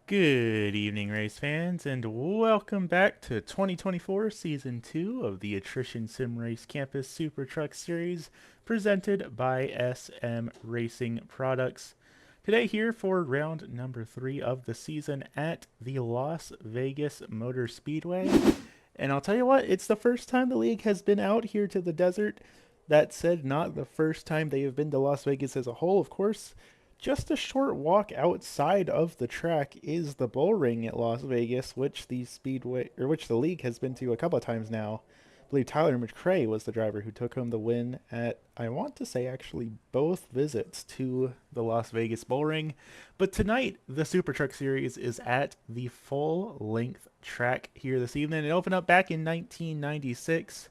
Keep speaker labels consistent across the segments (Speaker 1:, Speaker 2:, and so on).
Speaker 1: Good evening, race fans, and welcome back to 2024 Season 2 of the Attrition Sim Race Campus Super Truck Series presented by SM Racing Products. Today here for round number 3 of the season at the Las Vegas Motor Speedway. And I'll tell you what, it's the first time the league has been out here to the desert. That said, not the first time they have been to Las Vegas as a whole, of course. Just a short walk outside of the track is the bull ring at Las Vegas, which the league has been to a couple of times now. I believe Tyler McRae was the driver who took home the win at, I want to say, actually both visits to the Las Vegas bull ring. But tonight, the Super Truck Series is at the full-length track here this evening. It opened up back in 1996,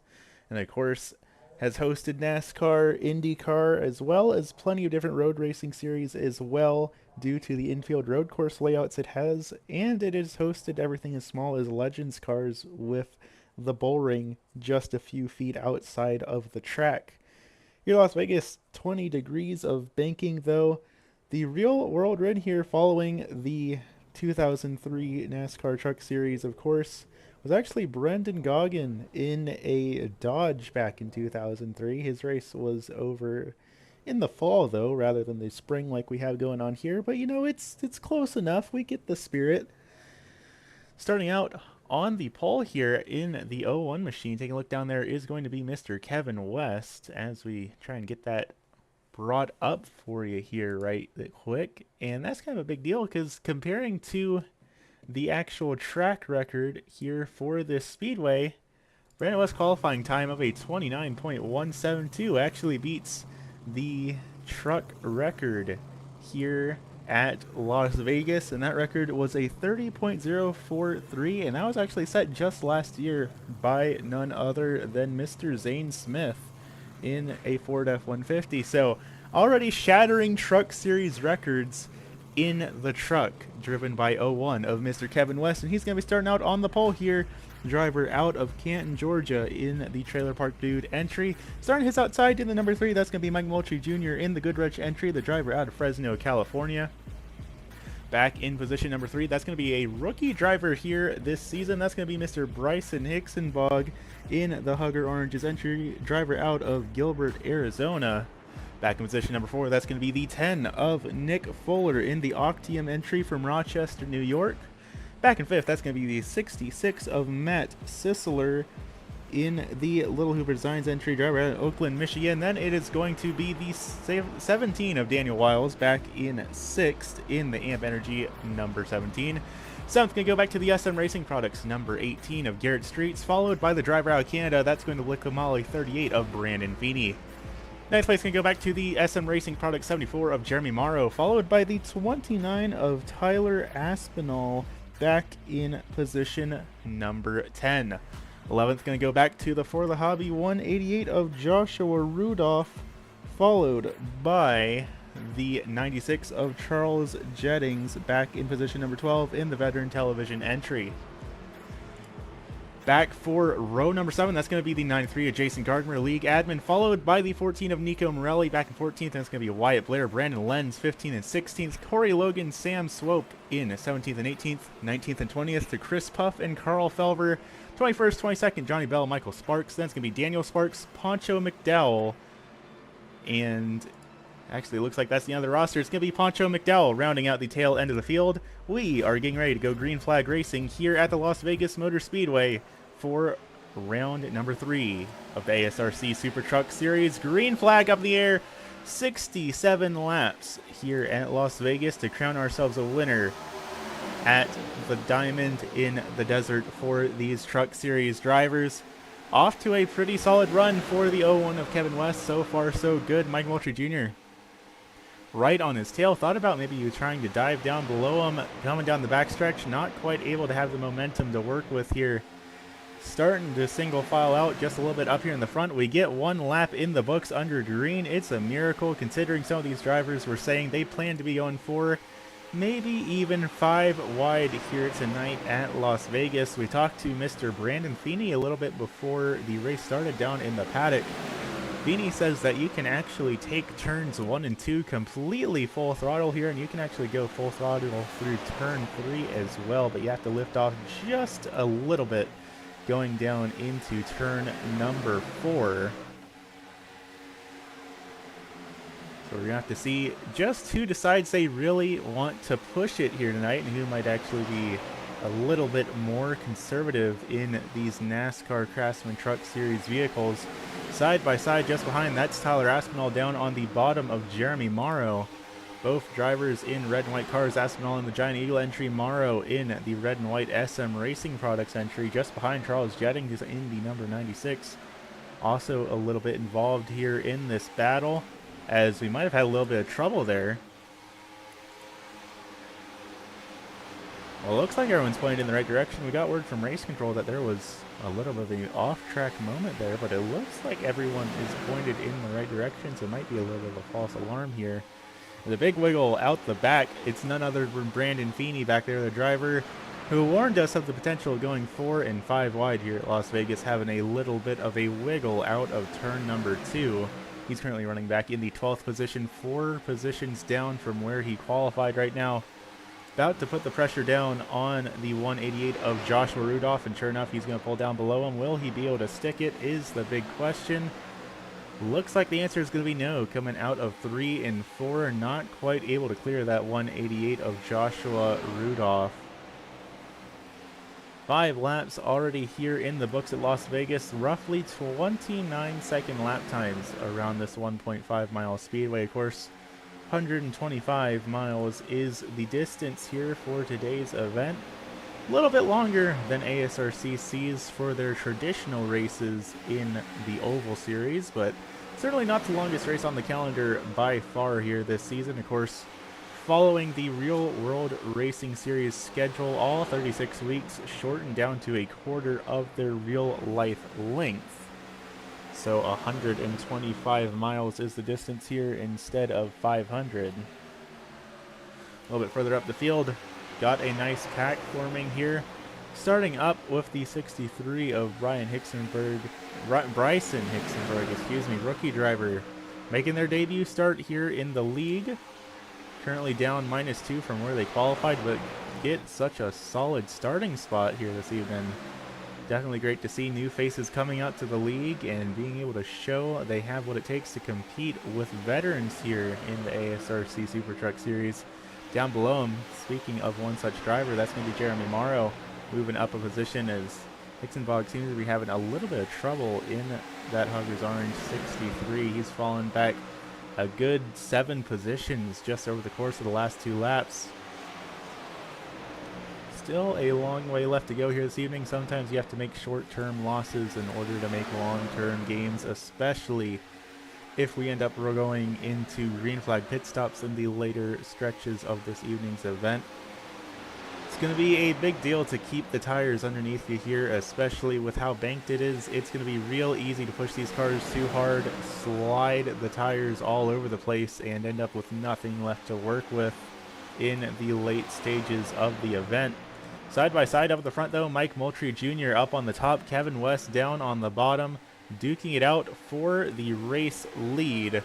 Speaker 1: and of course, has hosted NASCAR, IndyCar, as well as plenty of different road racing series as well due to the infield road course layouts it has, and it has hosted everything as small as Legends cars with the bull ring just a few feet outside of the track. Here in Las Vegas, 20 degrees of banking though. The real world run here following the 2003 NASCAR Truck Series, of course, was actually Brendan Goggin in a Dodge back in 2003. His race was over in the fall, though, rather than the spring like we have going on here. But, you know, it's close enough. We get the spirit. Starting out on the pole here in the 01 machine, taking a look down there, is going to be Mr. Kevin West as we try and get that brought up for you here right quick. And that's kind of a big deal because comparing to the actual track record here for this speedway, Brandon West qualifying time of a 29.172 actually beats the truck record here at Las Vegas, and that record was a 30.043, and that was actually set just last year by none other than Mr. Zane Smith in a Ford F-150. So already shattering truck series records in the truck driven by 01 of Mr. Kevin West, and he's going to be starting out on the pole here. Driver out of Canton, Georgia in the Trailer Park Dude entry. Starting his outside in the number 3, that's going to be Mike Moultrie Jr. in the Goodrich entry, the driver out of Fresno, California. Back in position number 3, that's going to be a rookie driver here this season. That's going to be Mr. Bryson Hicksonbog in the Hugger Oranges entry, driver out of Gilbert, Arizona. Back in position number 4, that's going to be the 10 of Nick Fuller in the Octium entry from Rochester, New York. Back in 5th, that's going to be the 66 of Matt Sisler in the Little Hooper Designs entry, driver out of Oakland, Michigan. Then it is going to be the 17 of Daniel Wiles back in 6th in the Amp Energy number 17. 7th going to go back to the SM Racing Products number 18 of Garrett Streets, followed by the driver out of Canada, that's going to Likamali 38 of Brandon Feeney. Next place can go back to the SM Racing Product 74 of Jeremy Morrow, followed by the 29 of Tyler Aspinall back in position number 10. 11th going to go back to the For the Hobby 188 of Joshua Rudolph, followed by the 96 of Charles Jettings back in position number 12 in the Veteran Television entry. Back for row number 7, that's going to be the 93 of Jason Gardner, League Admin, followed by the 14 of Nico Morelli back in 14th, and it's going to be Wyatt Blair, Brandon Lenz, 15th and 16th, Corey Logan, Sam Swope in 17th and 18th, 19th and 20th to Chris Puff and Carl Felver, 21st, 22nd, Johnny Bell, Michael Sparks, then it's going to be Daniel Sparks, Poncho McDowell, and actually, it looks like that's the end of the roster. It's going to be Poncho McDowell rounding out the tail end of the field. We are getting ready to go green flag racing here at the Las Vegas Motor Speedway for round number 3 of the ASRC Super Truck Series. Green flag up in the air. 67 laps here at Las Vegas to crown ourselves a winner at the Diamond in the Desert for these Truck Series drivers. Off to a pretty solid run for the 01 of Kevin West. So far, so good. Mike Moultrie Jr. right on his tail. Thought about maybe you trying to dive down below him, coming down the backstretch. Not quite able to have the momentum to work with here. Starting to single file out just a little bit up here in the front. We get 1 lap in the books under green. It's a miracle considering some of these drivers were saying they plan to be going 4, maybe even 5 wide here tonight at Las Vegas. We talked to Mr. Brandon Feeney a little bit before the race started down in the paddock. Beanie says that you can actually take turns 1 and 2 completely full throttle here, and you can actually go full throttle through turn 3 as well, but you have to lift off just a little bit going down into turn number 4. So we're going to have to see just who decides they really want to push it here tonight and who might actually be a little bit more conservative in these NASCAR Craftsman Truck Series vehicles. Side by side just behind, that's Tyler Aspinall down on the bottom of Jeremy Morrow. Both drivers in red and white cars, Aspinall in the Giant Eagle entry, Morrow in the red and white SM Racing Products entry. Just behind, Charles Jetting is in the number 96. Also a little bit involved here in this battle, as we might have had a little bit of trouble there. Well, it looks like everyone's pointed in the right direction. We got word from race control that there was a little bit of an off-track moment there, but it looks like everyone is pointed in the right direction, so it might be a little bit of a false alarm here. The big wiggle out the back, it's none other than Brandon Feeney back there, the driver, who warned us of the potential of going 4 and 5 wide here at Las Vegas, having a little bit of a wiggle out of turn number 2. He's currently running back in the 12th position, 4 positions down from where he qualified right now. About to put the pressure down on the 188 of Joshua Rudolph, and sure enough, he's going to pull down below him. Will he be able to stick it is the big question. Looks like the answer is going to be no, coming out of 3 and 4, not quite able to clear that 188 of Joshua Rudolph. 5 laps already here in the books at Las Vegas, roughly 29-second lap times around this 1.5 mile speedway. Of course, 125 miles is the distance here for today's event. A little bit longer than ASRC sees for their traditional races in the Oval Series, but certainly not the longest race on the calendar by far here this season. Of course, following the Real World Racing Series schedule, all 36 weeks shortened down to a quarter of their real life length. So 125 miles is the distance here instead of 500. A little bit further up the field, got a nice pack forming here. Starting up with the 63 of Bryson Hicksonberg, rookie driver, making their debut start here in the league. Currently down -2 from where they qualified, but get such a solid starting spot here this evening. Definitely great to see new faces coming out to the league and being able to show they have what it takes to compete with veterans here in the ASRC Super Truck Series. Down below him, speaking of one such driver, that's going to be Jeremy Morrow, moving up a position as Hicksonbog seems to be having a little bit of trouble in that Huggers Orange 63. He's fallen back a good 7 positions just over the course of the last 2 laps. Still a long way left to go here this evening. Sometimes you have to make short-term losses in order to make long-term gains, especially if we end up going into green flag pit stops in the later stretches of this evening's event. It's going to be a big deal to keep the tires underneath you here, especially with how banked it is. It's going to be real easy to push these cars too hard, slide the tires all over the place, and end up with nothing left to work with in the late stages of the event. Side by side up at the front though, Mike Moultrie Jr. up on the top, Kevin West down on the bottom, duking it out for the race lead.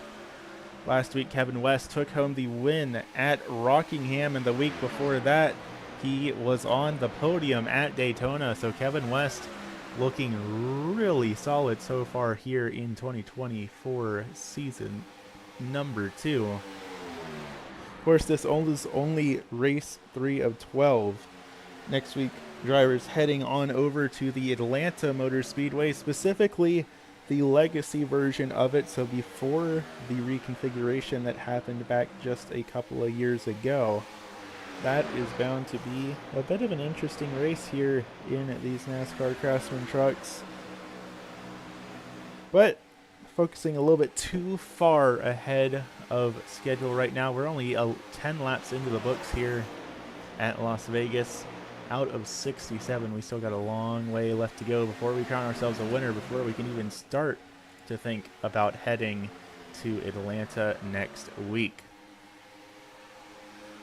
Speaker 1: Last week Kevin West took home the win at Rockingham, and the week before that he was on the podium at Daytona. So Kevin West looking really solid so far here in 2024 season number 2. Of course, this is only race 3 of 12. Next week, drivers heading on over to the Atlanta Motor Speedway, specifically the legacy version of it, so before the reconfiguration that happened back just a couple of years ago. That is bound to be a bit of an interesting race here in these NASCAR Craftsman trucks. But focusing a little bit too far ahead of schedule right now. We're only 10 laps into the books here at Las Vegas. Out of 67, we still got a long way left to go before we crown ourselves a winner, before we can even start to think about heading to Atlanta next week.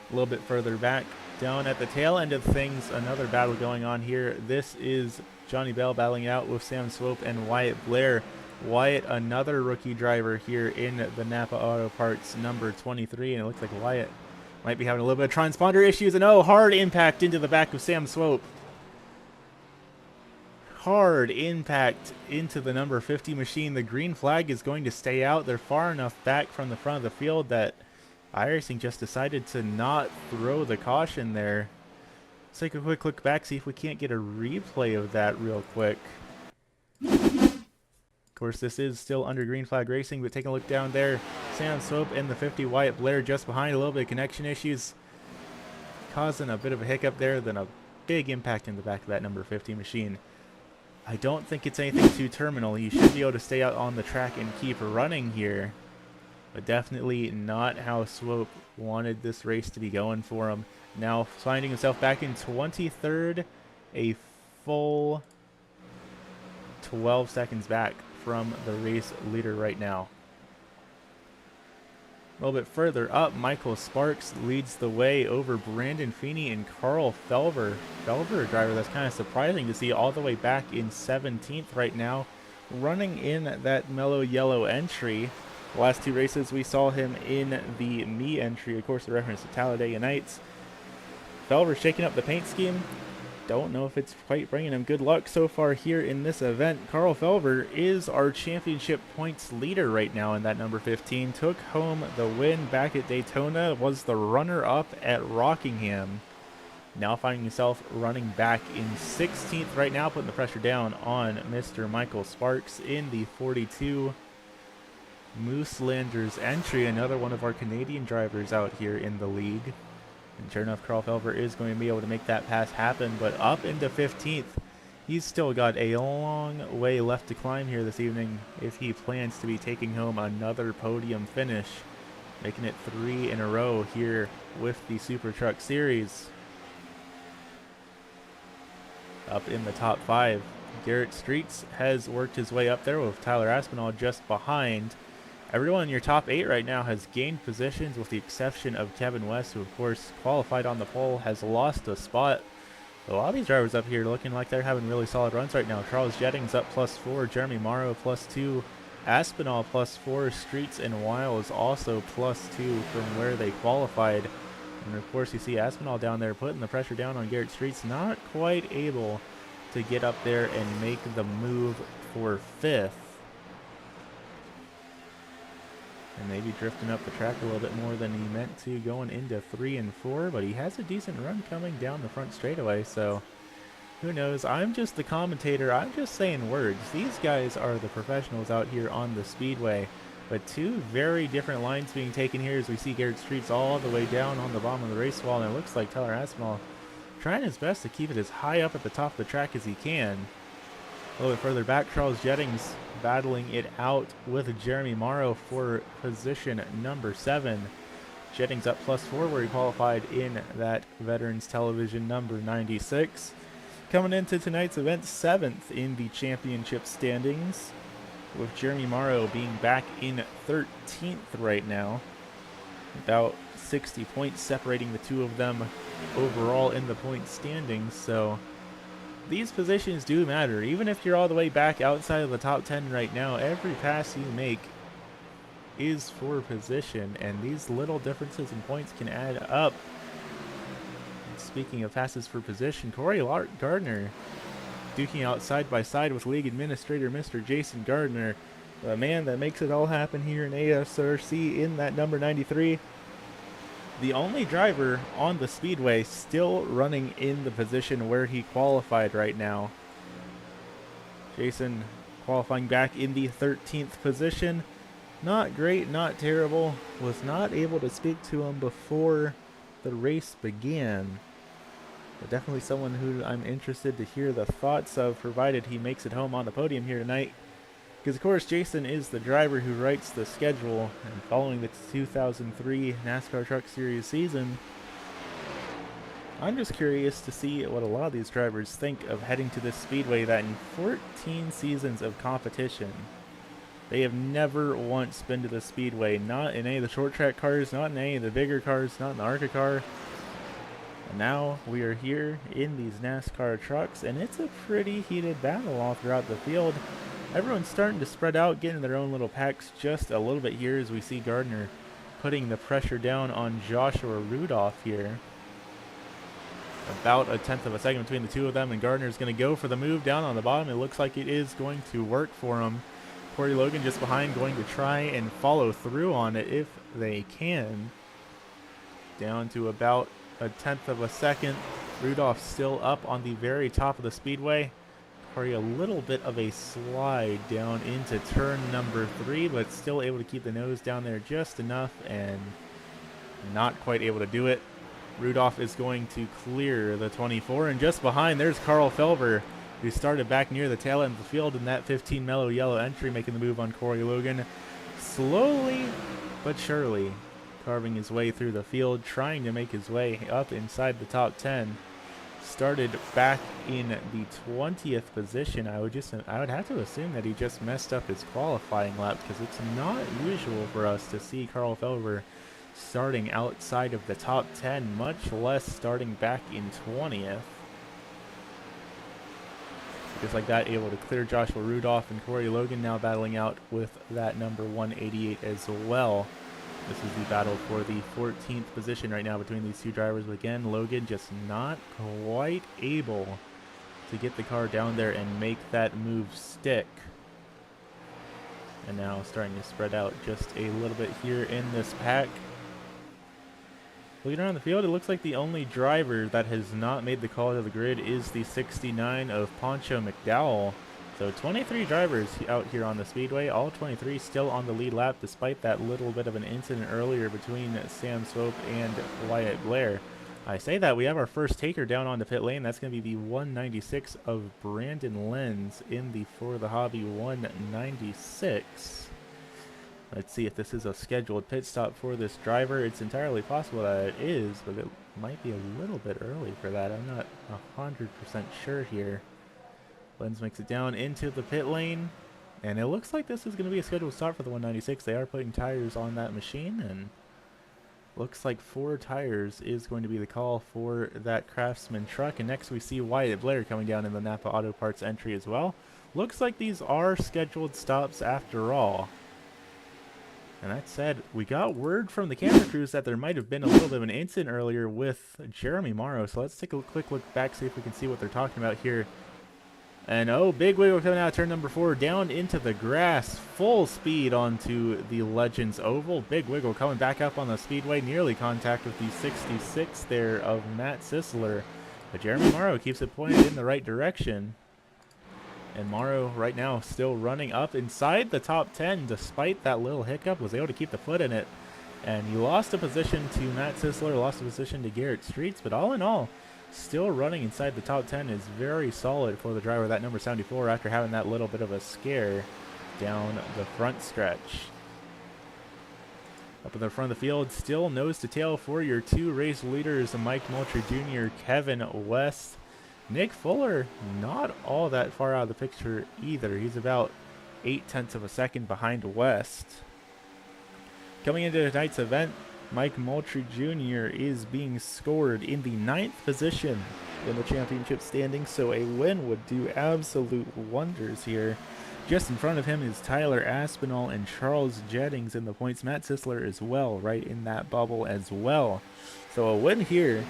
Speaker 1: A little bit further back, down at the tail end of things, another battle going on here. This is Johnny Bell battling it out with Sam Swope and Wyatt Blair. Wyatt, another rookie driver here in the Napa Auto Parts number 23, and it looks like Wyatt might be having a little bit of transponder issues, and oh, hard impact into the back of Sam Swope. Hard impact into the number 50 machine. The green flag is going to stay out. They're far enough back from the front of the field that iRacing just decided to not throw the caution there. Let's take a quick look back, see if we can't get a replay of that real quick. Of course, this is still under green flag racing, but take a look down there. Sam Swope and the 50 Wyatt Blair just behind. A little bit of connection issues, causing a bit of a hiccup there, then a big impact in the back of that number 50 machine. I don't think it's anything too terminal. He should be able to stay out on the track and keep running here. But definitely not how Swope wanted this race to be going for him. Now finding himself back in 23rd, a full 12 seconds back from the race leader right now. A little bit further up, Michael Sparks leads the way over Brandon Feeney and Carl Felver. Felver, a driver that's kind of surprising to see all the way back in 17th right now, running in that mellow yellow entry. The last two races we saw him in the me entry, of course the reference to Talladega Nights. Felver shaking up the paint scheme. Don't know if it's quite bringing him good luck so far here in this event. Carl Felver is our championship points leader right now in that number 15. Took home the win back at Daytona, was the runner-up at Rockingham. Now finding himself running back in 16th right now, putting the pressure down on Mr. Michael Sparks in the 42 Mooselanders entry, another one of our Canadian drivers out here in the league. And sure enough, Carl Felver is going to be able to make that pass happen, but up into 15th. He's still got a long way left to climb here this evening if he plans to be taking home another podium finish, making it 3 in a row here with the Super Truck Series. Up in the top 5, Garrett Streets has worked his way up there with Tyler Aspinall just behind. Everyone in your top 8 right now has gained positions with the exception of Kevin West, who of course qualified on the pole, has lost a spot. A lot of these drivers up here looking like they're having really solid runs right now. Charles Jettings up +4, Jeremy Morrow +2, Aspinall +4, Streets and Wiles also +2 from where they qualified. And of course you see Aspinall down there putting the pressure down on Garrett Streets, not quite able to get up there and make the move for 5th. And maybe drifting up the track a little bit more than he meant to going into 3 and 4, but he has a decent run coming down the front straightaway, so who knows. I'm just the commentator. I'm just saying words. These guys are the professionals out here on the speedway, but two very different lines being taken here as we see Garrett Streets all the way down on the bottom of the race wall, and it looks like Tyler Aspinall trying his best to keep it as high up at the top of the track as he can. A little bit further back, Charles Jettings battling it out with Jeremy Morrow for position number 7. Jettings up +4 where he qualified in that Veterans Television number 96. Coming into tonight's event, 7th in the championship standings, with Jeremy Morrow being back in 13th right now. About 60 points separating the two of them overall in the point standings, so these positions do matter. Even if you're all the way back outside of the top 10 right now, every pass you make is for position, and these little differences in points can add up. Speaking of passes for position, Corey Gardner duking out side by side with league administrator Mr. Jason Gardner, the man that makes it all happen here in ASRC in that number 93. The only driver on the speedway still running in the position where he qualified right now. Jason qualifying back in the 13th position. Not great, not terrible. Was not able to speak to him before the race began. But definitely someone who I'm interested to hear the thoughts of, provided he makes it home on the podium here tonight. Because of course Jason is the driver who writes the schedule, and following the 2003 NASCAR Truck Series season, I'm just curious to see what a lot of these drivers think of heading to this speedway that in 14 seasons of competition, they have never once been to the speedway, not in any of the short track cars, not in any of the bigger cars, not in the ARCA car. And now we are here in these NASCAR trucks, and it's a pretty heated battle all throughout the field. Everyone's starting to spread out, getting their own little packs just a little bit here as we see Gardner putting the pressure down on Joshua Rudolph here. About a tenth of a second between the two of them, and Gardner's going to go for the move down on the bottom. It looks like it is going to work for him. Corey Logan just behind, going to try and follow through on it if they can. Down to about a tenth of a second. Rudolph still up on the very top of the speedway. Corey a little bit of a slide down into turn number 3, but still able to keep the nose down there just enough and not quite able to do it. Rudolph is going to clear the 24, and just behind there's Carl Felber, who started back near the tail end of the field in that 15 mellow yellow entry, making the move on Corey Logan. Slowly but surely carving his way through the field, trying to make his way up inside the top 10. Started back in the 20th position. I would have to assume that he just messed up his qualifying lap, because it's not usual for us to see Carl Felber starting outside of the top 10, much less starting back in 20th. Just like that, able to clear Joshua Rudolph, and Corey Logan now battling out with that number 188 as well. This is the battle for the 14th position right now between these two drivers. But again, Logan just not quite able to get the car down there and make that move stick. And now starting to spread out just a little bit here in this pack. Looking around the field, it looks like the only driver that has not made the call to the grid is the 69 of Poncho McDowell. So 23 drivers out here on the speedway, all 23 still on the lead lap, despite that little bit of an incident earlier between Sam Swope and Wyatt Blair. I say that, we have our first taker down on the pit lane. That's going to be the 196 of Brandon Lenz in the For the Hobby 196. Let's see if this is a scheduled pit stop for this driver. It's entirely possible that it is, but it might be a little bit early for that. I'm not 100% sure here. Lenz makes it down into the pit lane, and it looks like this is going to be a scheduled stop for the 196. They are putting tires on that machine, and looks like 4 tires is going to be the call for that Craftsman truck. And next we see Wyatt Blair coming down in the Napa Auto Parts entry as well. Looks like these are scheduled stops after all. And that said, we got word from the camera crews that there might have been a little bit of an incident earlier with Jeremy Morrow. So let's take a quick look back, see if we can see what they're talking about here. And oh, big wiggle coming out of turn number 4, down into the grass, full speed onto the Legends Oval. Big wiggle coming back up on the speedway, nearly contact with the 66 there of Matt Sisler. But Jeremy Morrow keeps it pointed in the right direction. And Morrow right now still running up inside the top 10 despite that little hiccup, was able to keep the foot in it. And he lost a position to Matt Sisler, lost a position to Garrett Streets, but all in all, still running inside the top 10 is very solid for the driver, that number 74, after having that little bit of a scare down the front stretch. Up in the front of the field, still nose to tail for your 2 race leaders, Mike Moultrie Jr., Kevin West. Nick Fuller, not all that far out of the picture either. He's about 0.8 of a second behind West. Coming into tonight's event, Mike Moultrie Jr. is being scored in the 9th position in the championship standings, so a win would do absolute wonders here. Just in front of him is Tyler Aspinall and Charles Jennings in the points. Matt Sisler as well, right in that bubble as well. So a win here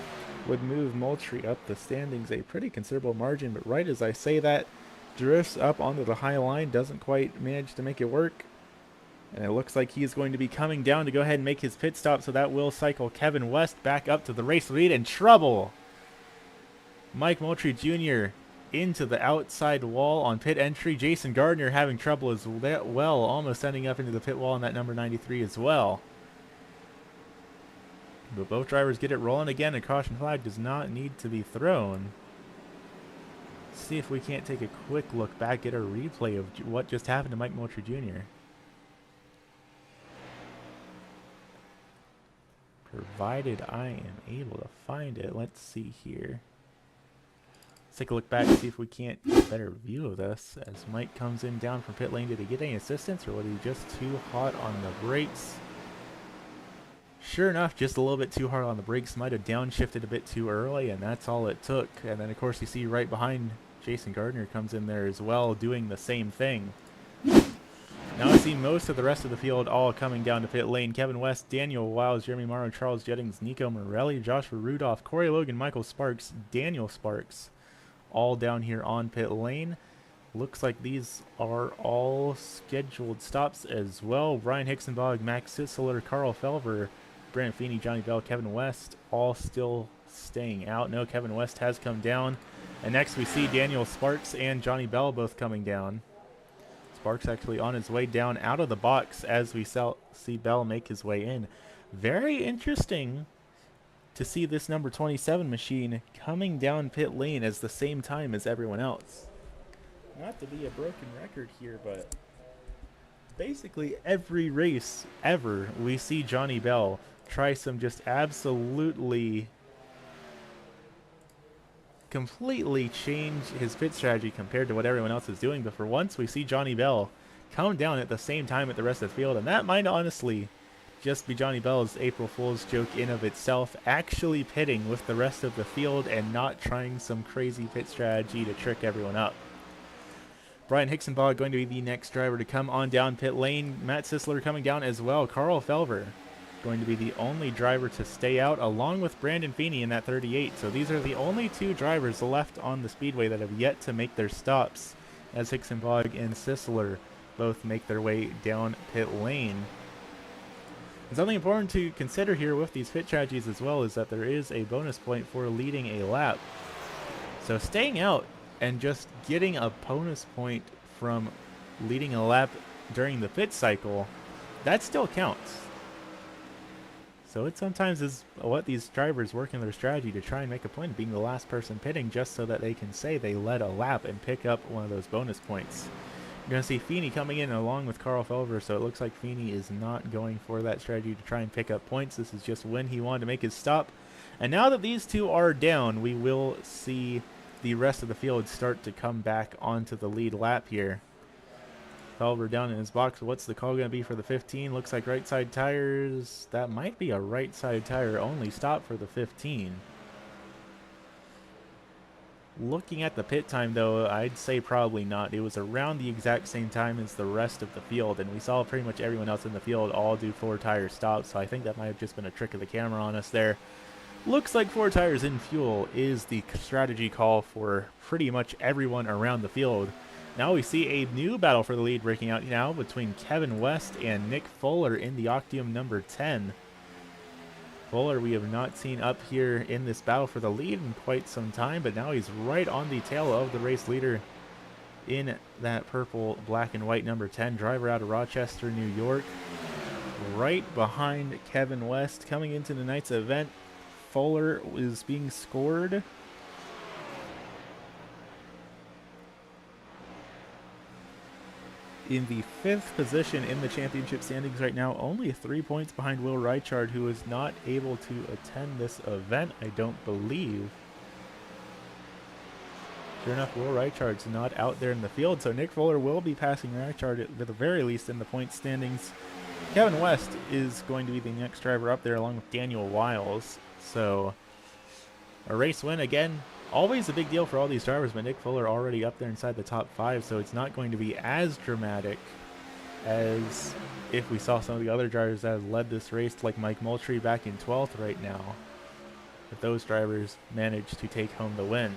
Speaker 1: would move Moultrie up the standings a pretty considerable margin, but right as I say that, drifts up onto the high line, doesn't quite manage to make it work. And it looks like he's going to be coming down to go ahead and make his pit stop, so that will cycle Kevin West back up to the race lead, and trouble. Mike Moultrie Jr. into the outside wall on pit entry. Jason Gardner having trouble as well, almost ending up into the pit wall on that number 93 as well. But both drivers get it rolling again. A caution flag does not need to be thrown. Let's see if we can't take a quick look back at a replay of what just happened to Mike Moultrie Jr. Provided I am able to find it. Let's see here. Let's take a look back and see if we can't get a better view of this as Mike comes in down from pit lane. Did he get any assistance, or was he just too hot on the brakes? Sure enough, just a little bit too hard on the brakes. Might have downshifted a bit too early, and that's all it took. And then, of course, you see right behind Jason Gardner comes in there as well, doing the same thing. Now I see most of the rest of the field all coming down to pit lane. Kevin West, Daniel Wiles, Jeremy Morrow, Charles Jettings, Nico Morelli, Joshua Rudolph, Corey Logan, Michael Sparks, Daniel Sparks, all down here on pit lane. Looks like these are all scheduled stops as well. Ryan Hicksenbog, Max Sisler, Carl Felver, Brent Feeney, Johnny Bell, Kevin West, all still staying out. No, Kevin West has come down. And next we see Daniel Sparks and Johnny Bell both coming down. Sparks actually on his way down out of the box as we see Bell make his way in. Very interesting to see this number 27 machine coming down pit lane at the same time as everyone else. Not to be a broken record here, but basically every race ever we see Johnny Bell try some just absolutely completely change his pit strategy compared to what everyone else is doing. But for once we see Johnny Bell come down at the same time at the rest of the field, and that might honestly just be Johnny Bell's April Fool's joke in of itself, actually pitting with the rest of the field and not trying some crazy pit strategy to trick everyone up. Brian Hicksenbog going to be the next driver to come on down pit lane. Matt Sisler coming down as well. Carl Felver going to be the only driver to stay out, along with Brandon Feeney in that 38. So these are the only two drivers left on the speedway that have yet to make their stops, as Hicksenbog and Sisler both make their way down pit lane. And something important to consider here with these pit strategies as well is that there is a bonus point for leading a lap. So staying out and just getting a bonus point from leading a lap during the pit cycle, that still counts. So it sometimes is what these drivers work in their strategy to try and make a point of being the last person pitting just so that they can say they led a lap and pick up one of those bonus points. You're going to see Feeney coming in along with Carl Felver, so it looks like Feeney is not going for that strategy to try and pick up points. This is just when he wanted to make his stop. And now that these two are down, we will see the rest of the field start to come back onto the lead lap here. Felver down in his box. What's the call going to be for the 15? Looks like right side tires. That might be a right side tire only stop for the 15. Looking at the pit time, though, I'd say probably not. It was around the exact same time as the rest of the field, and we saw pretty much everyone else in the field all do 4 tire stops, so I think that might have just been a trick of the camera on us there. Looks like 4 tires in fuel is the strategy call for pretty much everyone around the field. Now we see a new battle for the lead breaking out now between Kevin West and Nick Fuller in the Octium number 10. Fuller we have not seen up here in this battle for the lead in quite some time, but now he's right on the tail of the race leader in that purple, black, and white number 10. Driver out of Rochester, New York. Right behind Kevin West. Coming into tonight's event, Fuller is being scored in the 5th position in the championship standings right now, only 3 points behind Will Reichard, who is not able to attend this event, I don't believe. Sure enough, Will Reichard's not out there in the field, so Nick Fuller will be passing Reichard at the very least in the point standings. Kevin West is going to be the next driver up there along with Daniel Wiles, so a race win again. Always a big deal for all these drivers, but Nick Fuller already up there inside the top 5, so it's not going to be as dramatic as if we saw some of the other drivers that have led this race, like Mike Moultrie back in 12th right now. But those drivers managed to take home the win.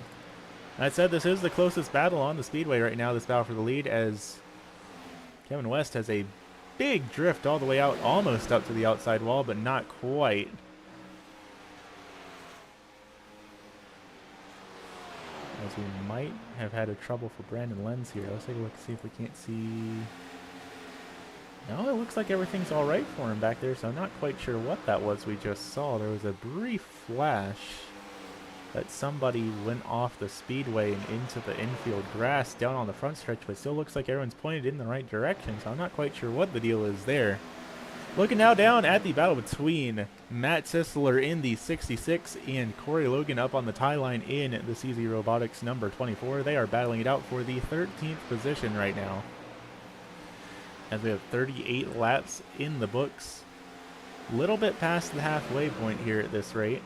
Speaker 1: That said, this is the closest battle on the speedway right now, this battle for the lead, as Kevin West has a big drift all the way out, almost up to the outside wall, but not quite. As we might have had a trouble for Brandon Lenz here. Let's take a look and see if we can't see. No, it looks like everything's all right for him back there, so I'm not quite sure what that was we just saw. There was a brief flash that somebody went off the speedway and into the infield grass down on the front stretch, but it still looks like everyone's pointed in the right direction, so I'm not quite sure what the deal is there. Looking now down at the battle between Matt Sisler in the 66 and Corey Logan up on the tie line in the CZ Robotics number 24. They are battling it out for the 13th position right now, as we have 38 laps in the books. A little bit past the halfway point here at this rate.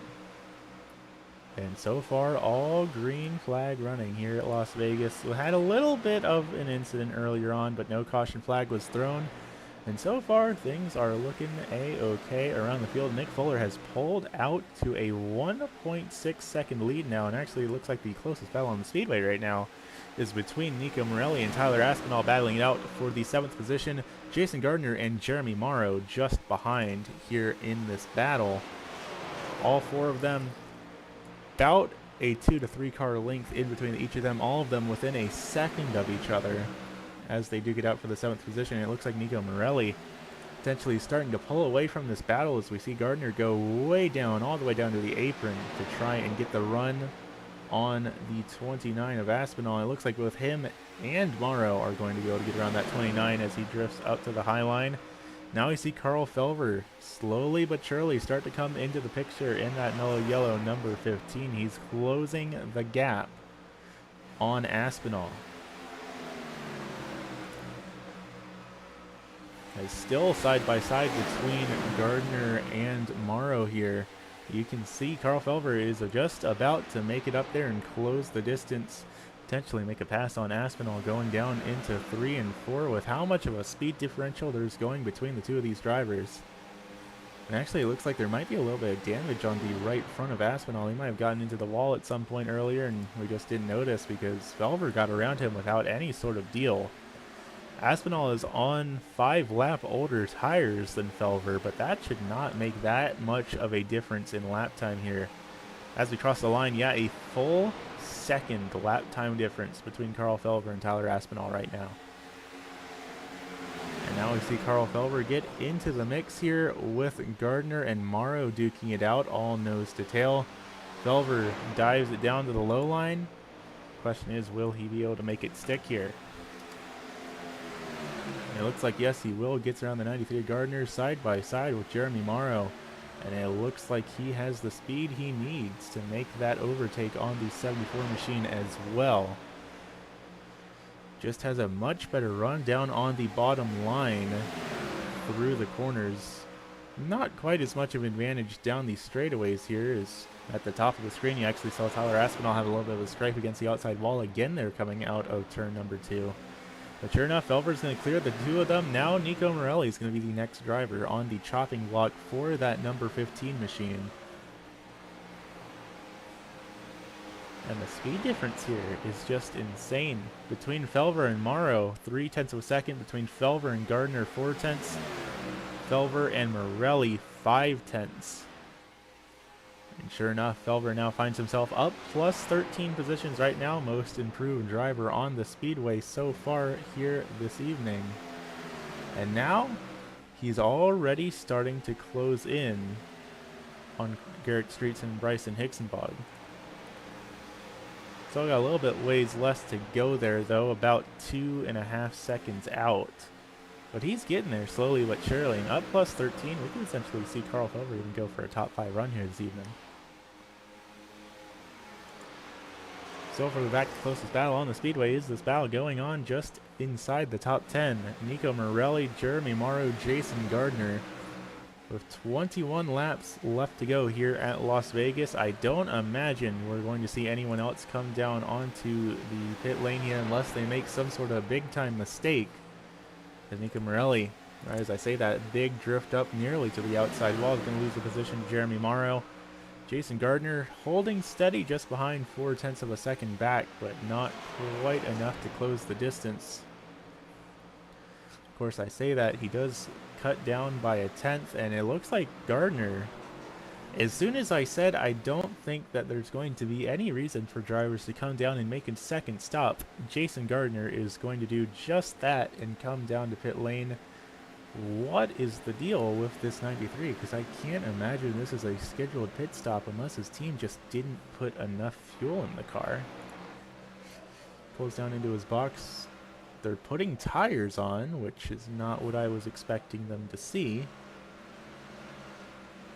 Speaker 1: And so far, all green flag running here at Las Vegas. We had a little bit of an incident earlier on, but no caution flag was thrown. And so far, things are looking a-okay around the field. Nick Fuller has pulled out to a 1.6 second lead now, and actually it looks like the closest battle on the speedway right now is between Nico Morelli and Tyler Aspinall battling it out for the 7th position. Jason Gardner and Jeremy Morrow just behind here in this battle. All 4 of them about a 2 to 3 car length in between each of them, all of them within a second of each other as they duke it out for the 7th position. It looks like Nico Morelli potentially starting to pull away from this battle as we see Gardner go way down, all the way down to the apron to try and get the run on the 29 of Aspinall. It looks like both him and Morrow are going to be able to get around that 29 as he drifts up to the high line. Now we see Carl Felver slowly but surely start to come into the picture in that mellow yellow number 15. He's closing the gap on Aspinall. It's still side by side between Gardner and Morrow here. You can see Carl Felver is just about to make it up there and close the distance, potentially make a pass on Aspinall, going down into 3 and 4 with how much of a speed differential there's going between the 2 of these drivers. And actually it looks like there might be a little bit of damage on the right front of Aspinall. He might have gotten into the wall at some point earlier and we just didn't notice because Felver got around him without any sort of deal. Aspinall is on 5 lap older tires than Felver, but that should not make that much of a difference in lap time here. As we cross the line, yeah, a full second lap time difference between Carl Felver and Tyler Aspinall right now. And now we see Carl Felver get into the mix here with Gardner and Morrow duking it out, all nose to tail. Felver dives it down to the low line. Question is, will he be able to make it stick here? It looks like, yes, he will. Gets around the 93 Gardner side by side with Jeremy Morrow. And it looks like he has the speed he needs to make that overtake on the 74 machine as well. Just has a much better run down on the bottom line through the corners. Not quite as much of an advantage down the straightaways here as at the top of the screen. You actually saw Tyler Aspinall have a little bit of a scrape against the outside wall again there coming out of turn number 2. But sure enough, Felver's going to clear the 2 of them. Now Nico Morelli is going to be the next driver on the chopping block for that number 15 machine. And the speed difference here is just insane. Between Felver and Morrow, 0.3 of a second. Between Felver and Gardner, 0.4. Felver and Morelli, 0.5. And sure enough, Felver now finds himself up plus 13 positions right now. Most improved driver on the speedway so far here this evening. And now he's already starting to close in on Garrett Streets and Bryson Hixenbog. So I got a little bit ways less to go there though, about 2.5 seconds out. But he's getting there slowly but surely. And up plus 13, we can essentially see Carl Felver even go for a top 5 run here this evening. So for the back to closest battle on the speedway is this battle going on just inside the top 10. Nico Morelli, Jeremy Morrow, Jason Gardner. With 21 laps left to go here at Las Vegas, I don't imagine we're going to see anyone else come down onto the pit lane here unless they make some sort of big time mistake. As Nico Morelli, right as I say that, big drift up nearly to the outside wall, is going to lose the position to Jeremy Morrow. Jason Gardner holding steady just behind 0.4 of a second back, but not quite enough to close the distance. Of course, I say that, he does cut down by 1/10, and it looks like Gardner, as soon as I said I don't think that there's going to be any reason for drivers to come down and make a second stop, Jason Gardner is going to do just that and come down to pit lane. What is the deal with this 93? Because I can't imagine this is a scheduled pit stop unless his team just didn't put enough fuel in the car. Pulls down into his box. They're putting tires on, which is not what I was expecting them to see.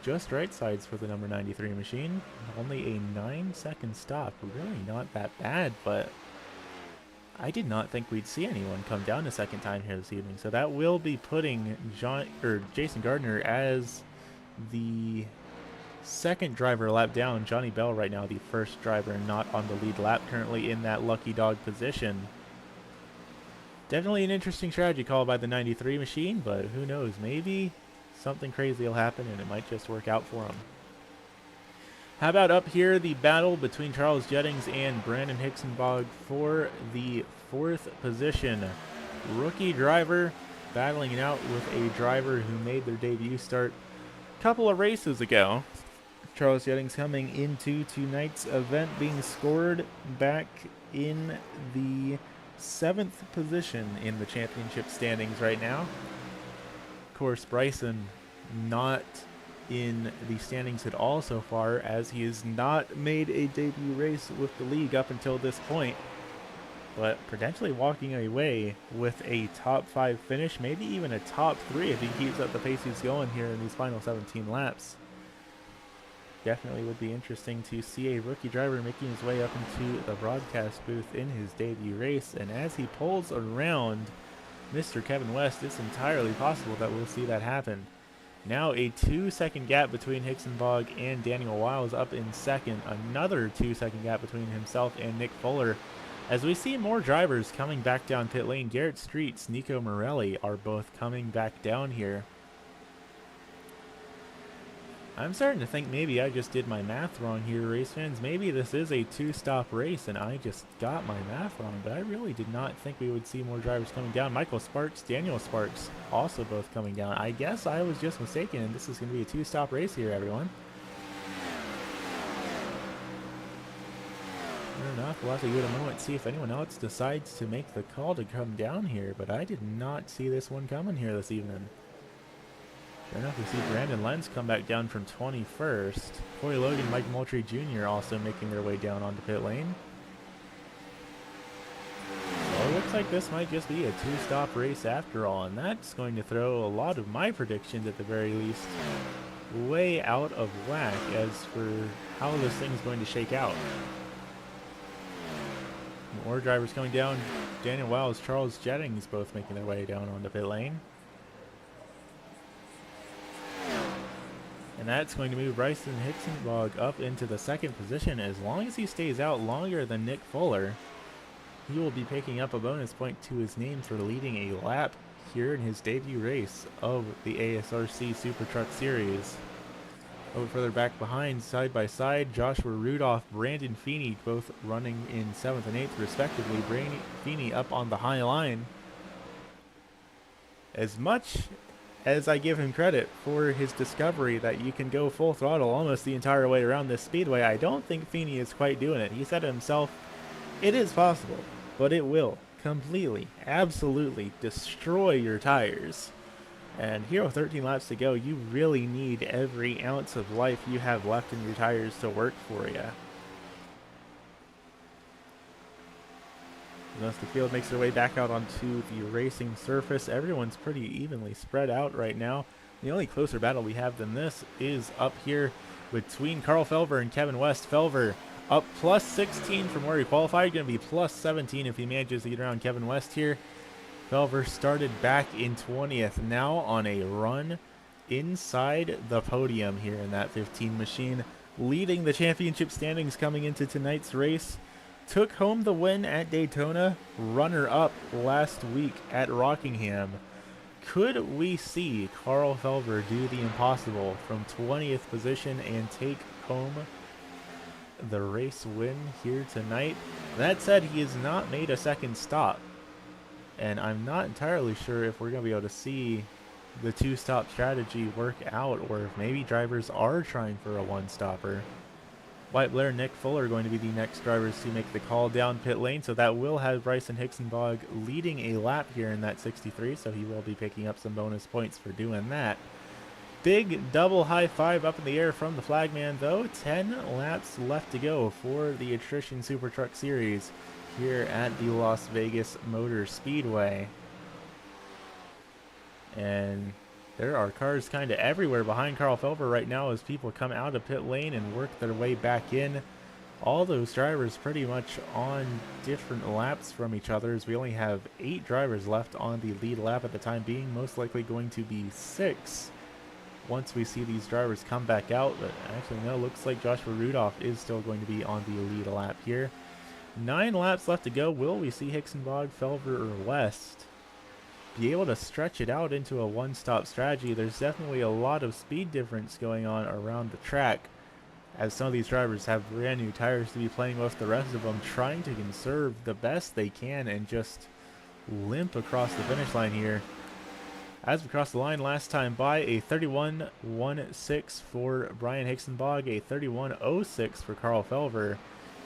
Speaker 1: Just right sides for the number 93 machine. Only a 9-second stop. Really not that bad, but I did not think we'd see anyone come down a second time here this evening. So that will be putting Jason Gardner as the second driver lap down. Johnny Bell right now the first driver not on the lead lap, currently in that lucky dog position. Definitely an interesting strategy call by the 93 machine, but who knows, maybe something crazy will happen and it might just work out for him. How about up here, the battle between Charles Jettings and Brandon Hixenbog for the 4th position. Rookie driver battling it out with a driver who made their debut start a couple of races ago. Charles Jettings coming into tonight's event being scored back in the 7th position in the championship standings right now. Of course, Bryson not in the standings at all so far, as he has not made a debut race with the league up until this point, but potentially walking away with a top 5 finish, maybe even a top 3 if he keeps up the pace he's going here in these final 17 laps. Definitely would be interesting to see a rookie driver making his way up into the broadcast booth in his debut race, and as he pulls around Mr. Kevin West, it's entirely possible that we'll see that happen. Now a 2-second gap between Hixenbog and Daniel Wiles up in second. Another 2-second gap between himself and Nick Fuller. As we see more drivers coming back down pit lane, Garrett Streets, Nico Morelli are both coming back down here. I'm starting to think maybe I just did my math wrong here, race fans. Maybe this is a 2-stop race and I just got my math wrong, but I really did not think we would see more drivers coming down. Michael Sparks, Daniel Sparks also both coming down. I guess I was just mistaken and this is going to be a 2-stop race here, everyone. Fair enough, we'll have to give it a moment, see if anyone else decides to make the call to come down here, but I did not see this one coming here this evening. Fair enough, we see Brandon Lenz come back down from 21st. Corey Logan, Mike Moultrie Jr. also making their way down onto pit lane. So it looks like this might just be a 2-stop race after all, and that's going to throw a lot of my predictions at the very least way out of whack as for how this thing's going to shake out. More drivers coming down. Daniel Wiles, Charles Jettings both making their way down onto pit lane. And that's going to move Bryson Hixenbog up into the 2nd position. As long as he stays out longer than Nick Fuller, he will be picking up a bonus point to his name for leading a lap here in his debut race of the ASRC Super Truck Series. A little further back behind, side by side, Joshua Rudolph, Brandon Feeney, both running in 7th and 8th respectively. Brandon Feeney up on the high line. As much as I give him credit for his discovery that you can go full throttle almost the entire way around this speedway, I don't think Feeney is quite doing it. He said himself, it is possible, but it will completely, absolutely destroy your tires. And here with 13 laps to go, you really need every ounce of life you have left in your tires to work for you. As the field makes their way back out onto the racing surface, everyone's pretty evenly spread out right now. The only closer battle we have than this is up here between Carl Felver and Kevin West. Felver up plus 16 from where he qualified, going to be plus 17 if he manages to get around Kevin West here. Felver started back in 20th, now on a run inside the podium here in that 15 machine, leading the championship standings coming into tonight's race. Took home the win at Daytona, runner-up last week at Rockingham. Could we see Carl Felver do the impossible from 20th position and take home the race win here tonight? That said, he has not made a second stop, and I'm not entirely sure if we're going to be able to see the 2-stop strategy work out, or if maybe drivers are trying for a 1-stopper. White Blair and Nick Fuller are going to be the next drivers to make the call down pit lane, so that will have Bryson Hixenbog leading a lap here in that 63, so he will be picking up some bonus points for doing that. Big double high five up in the air from the flagman, though. 10 laps left to go for the Attrition Super Truck Series here at the Las Vegas Motor Speedway. And there are cars kind of everywhere behind Carl Felver right now as people come out of pit lane and work their way back in. All those drivers pretty much on different laps from each other, as we only have 8 drivers left on the lead lap at the time being, most likely going to be 6 once we see these drivers come back out. But actually, no, looks like Joshua Rudolph is still going to be on the lead lap here. 9 laps left to go. Will we see Hicksenbog, Felver, or West be able to stretch it out into a one-stop strategy? There's definitely a lot of speed difference going on around the track, as some of these drivers have brand new tires to be playing with, the rest of them trying to conserve the best they can and just limp across the finish line here. As we cross the line last time by, a 31.16 for Brian Hicksenbog, a 31.06 for Carl Felver,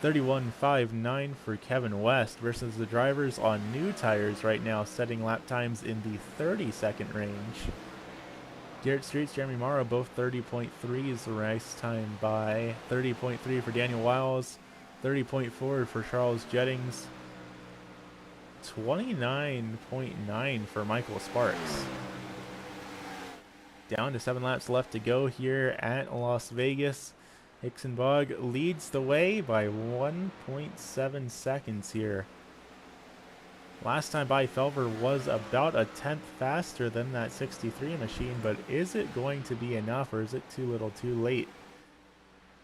Speaker 1: 31.59 for Kevin West, versus the drivers on new tires right now setting lap times in the 30-second range. Garrett Streets, Jeremy Morrow, both 30.3 is the race time by. 30.3 for Daniel Wiles, 30.4 for Charles Jettings, 29.9 for Michael Sparks. Down to 7 laps left to go here at Las Vegas. Hicksenbog leads the way by 1.7 seconds here. Last time by, Felver was about a 10th faster than that 63 machine, but is it going to be enough, or is it too little too late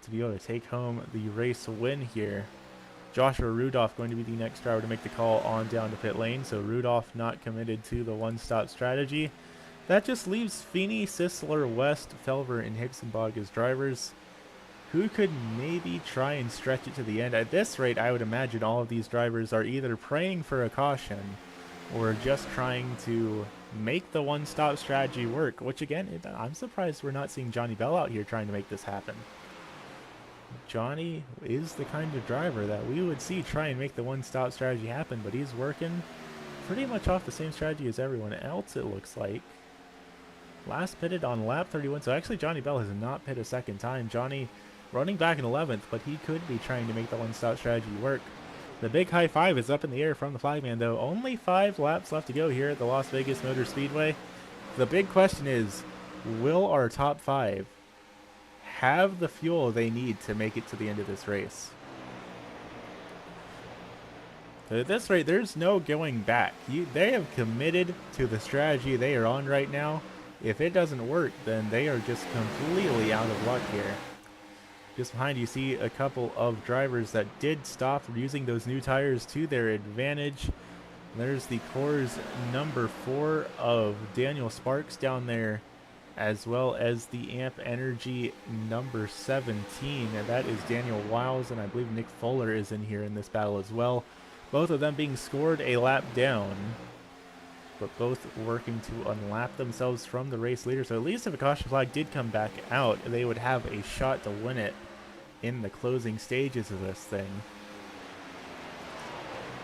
Speaker 1: to be able to take home the race win here? Joshua Rudolph going to be the next driver to make the call on down to pit lane, so Rudolph not committed to the one-stop strategy. That just leaves Feeney, Sisler, West, Felver, and Hicksenbog as drivers who could maybe try and stretch it to the end. At this rate, I would imagine all of these drivers are either praying for a caution or just trying to make the one-stop strategy work, which again, I'm surprised we're not seeing Johnny Bell out here trying to make this happen. Johnny is the kind of driver that we would see try and make the one-stop strategy happen, but he's working pretty much off the same strategy as everyone else, it looks like. Last pitted on lap 31, so actually Johnny Bell has not pit a second time. Johnny running back in 11th, but he could be trying to make the one-stop strategy work. The big high five is up in the air from the flagman, though. Only 5 laps left to go here at the Las Vegas Motor Speedway. The big question is, will our top 5 have the fuel they need to make it to the end of this race? So at this rate, there's no going back. They have committed to the strategy they are on right now. If it doesn't work, then they are just completely out of luck here. Just behind you see a couple of drivers that did stop using those new tires to their advantage. There's the Coors number 4 of Daniel Sparks down there, as well as the Amp Energy number 17. And that is Daniel Wiles, and I believe Nick Fuller is in here in this battle as well. Both of them being scored a lap down, but both working to unlap themselves from the race leader. So at least if a caution flag did come back out, they would have a shot to win it in the closing stages of this thing.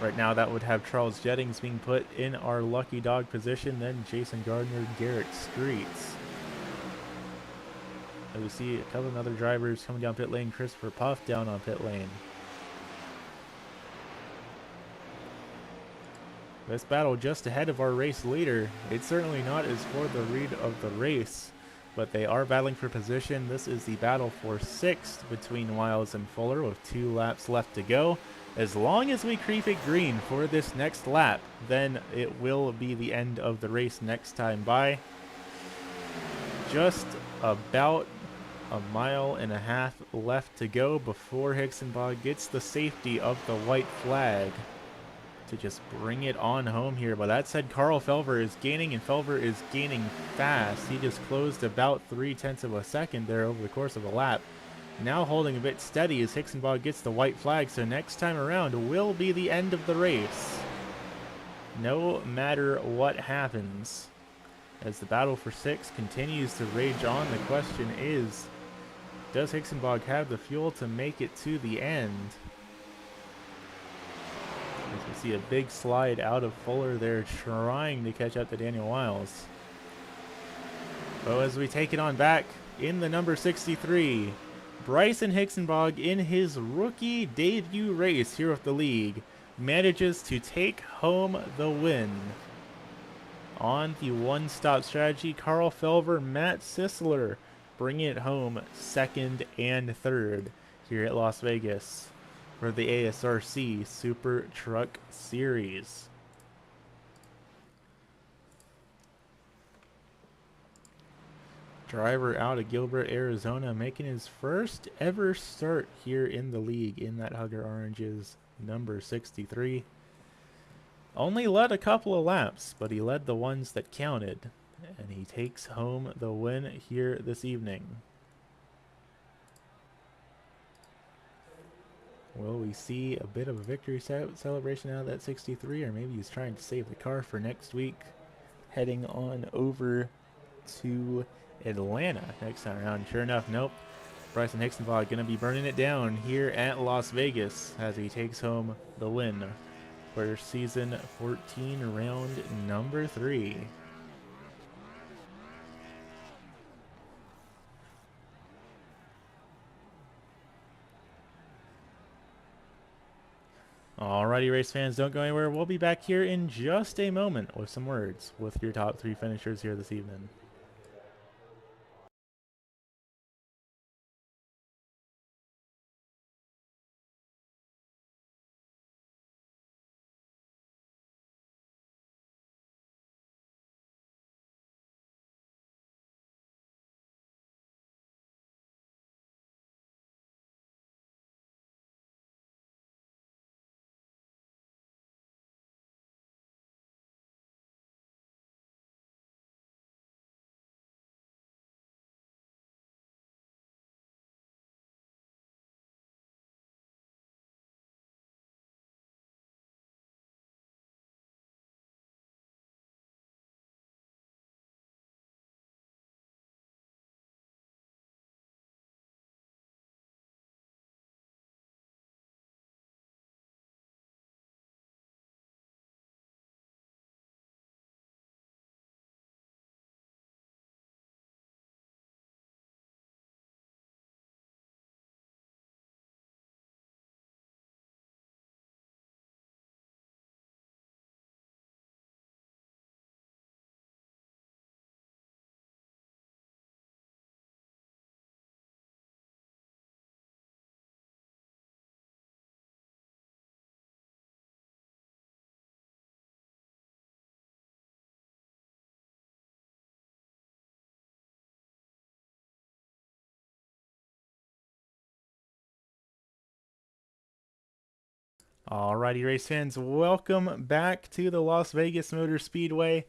Speaker 1: Right now that would have Charles Jettings being put in our lucky dog position, then Jason Gardner, Garrett Streets. And we see a couple of other drivers coming down pit lane. Christopher Puff down on pit lane. This battle just ahead of our race leader. It certainly not is for the lead of the race, but they are battling for position. This is the battle for 6th between Wiles and Fuller with 2 laps left to go. As long as we creep it green for this next lap, then it will be the end of the race next time by. Just about a mile and a half left to go before Hicksenbog gets the safety of the white flag to just bring it on home here. But that said, Carl Felver is gaining, and Felver is gaining fast. He just closed about 0.3 of a second there over the course of a lap. Now holding a bit steady as Hicksenbog gets the white flag, so next time around will be the end of the race, no matter what happens. As the battle for 6 continues to rage on, the question is, does Hicksenbog have the fuel to make it to the end? As we see a big slide out of Fuller there, trying to catch up to Daniel Wiles. So as we take it on back in the number 63, Bryson Hicksenbog, in his rookie debut race here with the league, manages to take home the win. On the one-stop strategy, Carl Felver, Matt Sisler bringing it home 2nd and 3rd here at Las Vegas for the ASRC Super Truck Series. Driver out of Gilbert, Arizona, making his first ever start here in the league in that Hugger Oranges number 63. Only led a couple of laps, but he led the ones that counted, and he takes home the win here this evening. Will we see a bit of a victory celebration out of that 63, or maybe he's trying to save the car for next week, heading on over to Atlanta next time around? Sure enough, nope. Bryson Hixenbach going to be burning it down here at Las Vegas as he takes home the win for season 14, round number 3. Alrighty, race fans, don't go anywhere. We'll be back here in just a moment with some words with your top 3 finishers here this evening. Alrighty, race fans, welcome back to the Las Vegas Motor Speedway.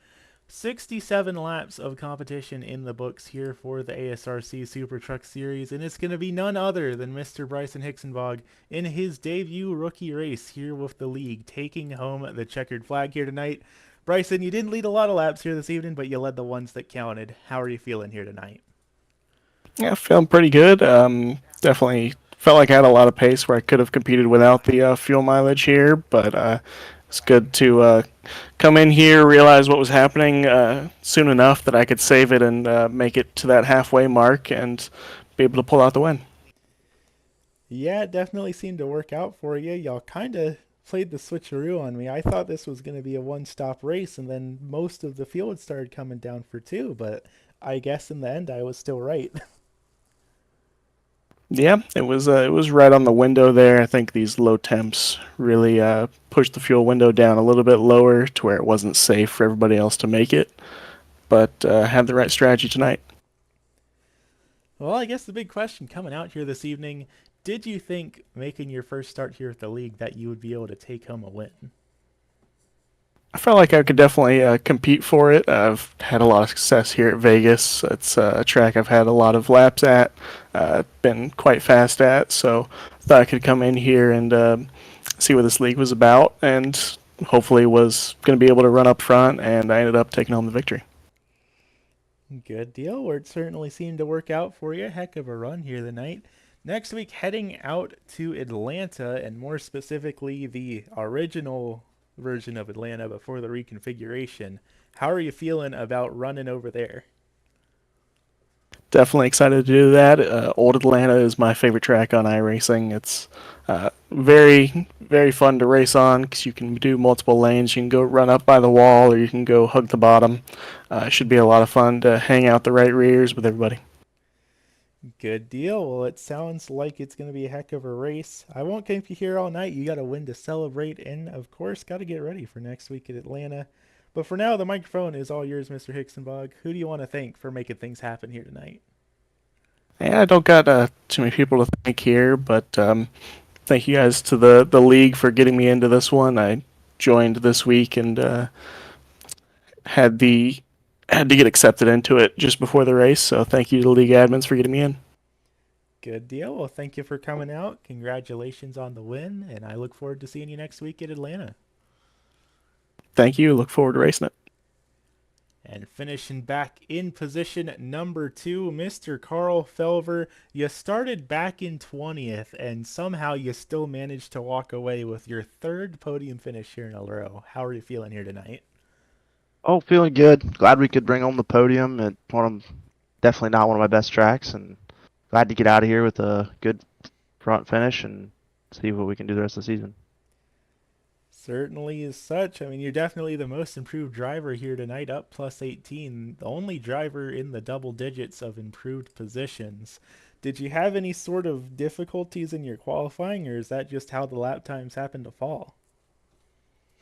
Speaker 1: 67 laps of competition in the books here for the ASRC Super Truck Series, and it's going to be none other than Mr. Bryson Hixenbach in his debut rookie race here with the league, taking home the checkered flag here tonight. Bryson, you didn't lead a lot of laps here this evening, but you led the ones that counted. How are you feeling here tonight?
Speaker 2: Yeah, feeling pretty good. Definitely felt like I had a lot of pace where I could have competed without the fuel mileage here, but it's good to come in here, realize what was happening soon enough that I could save it and make it to that halfway mark and be able to pull out the win.
Speaker 1: Yeah, it definitely seemed to work out for you. Y'all kind of played the switcheroo on me. I thought this was going to be a one-stop race, and then most of the field started coming down for 2, but I guess in the end I was still right.
Speaker 2: Yeah, it was right on the window there. I think these low temps really pushed the fuel window down a little bit lower to where it wasn't safe for everybody else to make it, but had the right strategy tonight.
Speaker 1: Well, I guess the big question coming out here this evening, did you think making your first start here at the league that you would be able to take home a win?
Speaker 2: I felt like I could definitely compete for it. I've had a lot of success here at Vegas. It's a track I've had a lot of laps at, been quite fast at, so I thought I could come in here and see what this league was about, and hopefully was going to be able to run up front, and I ended up taking home the victory.
Speaker 1: Good deal. Well, it certainly seemed to work out for you. Heck of a run here tonight. Next week, heading out to Atlanta, and more specifically, the original version of Atlanta before the reconfiguration. How are you feeling about running over there?
Speaker 2: Definitely excited to do that. Old Atlanta is my favorite track on iRacing. It's very, very fun to race on because you can do multiple lanes. You can go run up by the wall or you can go hug the bottom. It should be a lot of fun to hang out the right rears with everybody.
Speaker 1: Good deal. Well, it sounds like it's going to be a heck of a race. I won't keep you here all night. You got a win to celebrate, and of course, got to get ready for next week at Atlanta. But for now, the microphone is all yours, Mr. Hicksenbog. Who do you want to thank for making things happen here tonight?
Speaker 2: Yeah, I don't got too many people to thank here, but thank you guys to the league for getting me into this one. I joined this week and had the had to get accepted into it just before the race. So thank you to the league admins for getting me in.
Speaker 1: Good deal. Well, thank you for coming out. Congratulations on the win, and I look forward to seeing you next week at Atlanta.
Speaker 2: Thank you. Look forward to racing it.
Speaker 1: And finishing back in position number 2, Mr. Carl Felver. You started back in 20th, and somehow you still managed to walk away with your 3rd podium finish here in a row. How are you feeling here tonight?
Speaker 3: Oh, feeling good. Glad we could bring home the podium at definitely not one of my best tracks, and glad to get out of here with a good front finish and see what we can do the rest of the season.
Speaker 1: Certainly is such. I mean, you're definitely the most improved driver here tonight, up plus 18. The only driver in the double digits of improved positions. Did you have any sort of difficulties in your qualifying, or is that just how the lap times happen to fall?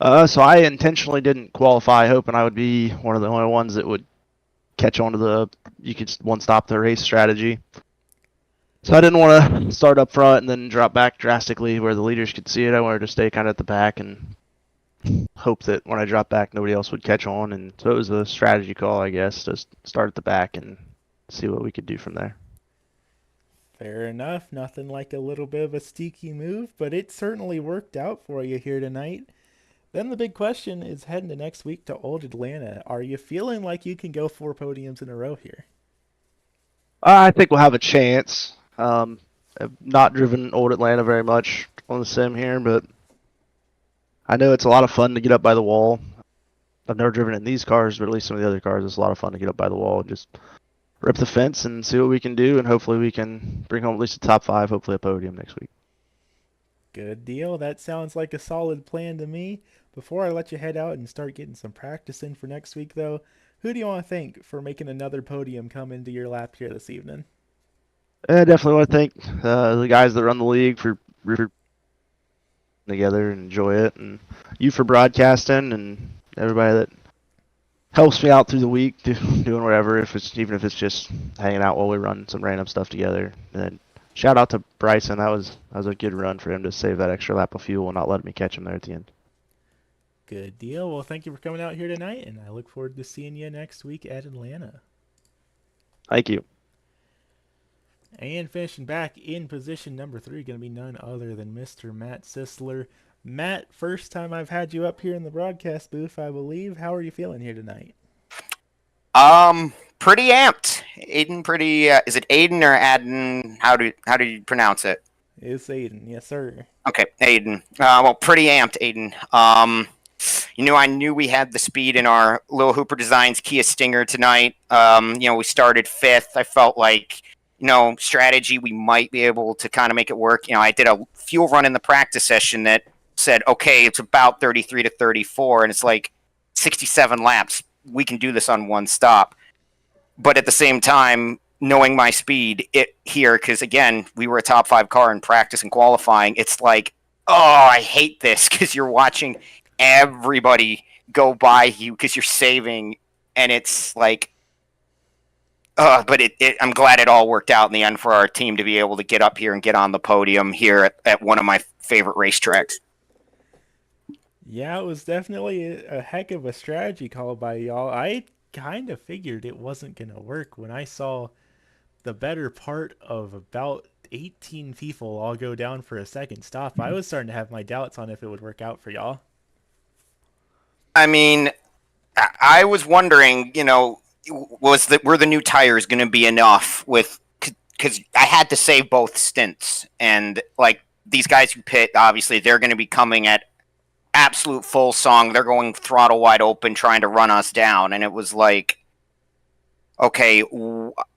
Speaker 3: So I intentionally didn't qualify, hoping I would be one of the only ones that would catch on to you could one stop the race strategy. So I didn't want to start up front and then drop back drastically where the leaders could see it. I wanted to stay kind of at the back and hope that when I dropped back, nobody else would catch on. And so it was a strategy call, I guess, to start at the back and see what we could do from there.
Speaker 1: Fair enough. Nothing like a little bit of a sneaky move, but it certainly worked out for you here tonight. Then the big question is heading to next week to Old Atlanta. Are you feeling like you can go 4 podiums in a row here?
Speaker 3: I think we'll have a chance. I've not driven Old Atlanta very much on the sim here, but I know it's a lot of fun to get up by the wall. I've never driven in these cars, but at least some of the other cars, it's a lot of fun to get up by the wall and just rip the fence and see what we can do, and hopefully we can bring home at least a top 5, hopefully a podium next week.
Speaker 1: Good deal. That sounds like a solid plan to me. Before I let you head out and start getting some practice in for next week, though, who do you want to thank for making another podium come into your lap here this evening?
Speaker 3: I definitely want to thank the guys that run the league for together and enjoy it, and you for broadcasting, and everybody that helps me out through the week doing whatever, even if it's just hanging out while we run some random stuff together. And then shout out to Bryson. That was a good run for him to save that extra lap of fuel and not let me catch him there at the end.
Speaker 1: Good deal. Well, thank you for coming out here tonight, and I look forward to seeing you next week at Atlanta.
Speaker 3: Thank you.
Speaker 1: And finishing back in position number 3, going to be none other than Mr. Matt Sisler. Matt, first time I've had you up here in the broadcast booth, I believe. How are you feeling here tonight?
Speaker 4: Pretty amped. Aiden, pretty. Is it Aiden or Adden? How do you pronounce it?
Speaker 1: It's Aiden, yes sir.
Speaker 4: Okay, Aiden. Well, pretty amped, Aiden. I knew we had the speed in our Lil Hooper Designs Kia Stinger tonight. We started 5th. I felt like, strategy, we might be able to kind of make it work. I did a fuel run in the practice session that said, okay, it's about 33 to 34, and it's like 67 laps. We can do this on one stop. But at the same time, knowing my speed here, because again, we were a top 5 car in practice and qualifying, it's like, oh, I hate this, because you're watching everybody go by you because you're saving, and it's like, but I'm glad it all worked out in the end for our team to be able to get up here and get on the podium here at one of my favorite racetracks.
Speaker 1: Yeah, it was definitely a heck of a strategy call by y'all. I kind of figured it wasn't going to work when I saw the better part of about 18 people all go down for a second stop. I was starting to have my doubts on if it would work out for y'all.
Speaker 4: I mean, I was wondering, were the new tires going to be enough because I had to save both stints, and like these guys who pit, obviously they're going to be coming at absolute full song. They're going throttle wide open, trying to run us down, and it was like, okay,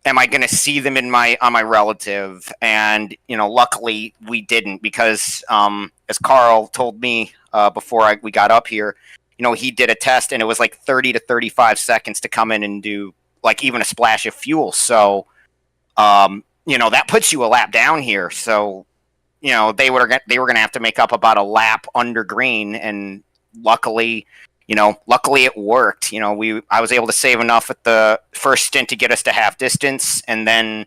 Speaker 4: am I going to see them on my relative? And luckily we didn't, because as Carl told me before we got up here, he did a test and it was like 30 to 35 seconds to come in and do like even a splash of fuel. So, that puts you a lap down here. So, they were going to have to make up about a lap under green. And luckily, luckily it worked. I was able to save enough at the first stint to get us to half distance, and then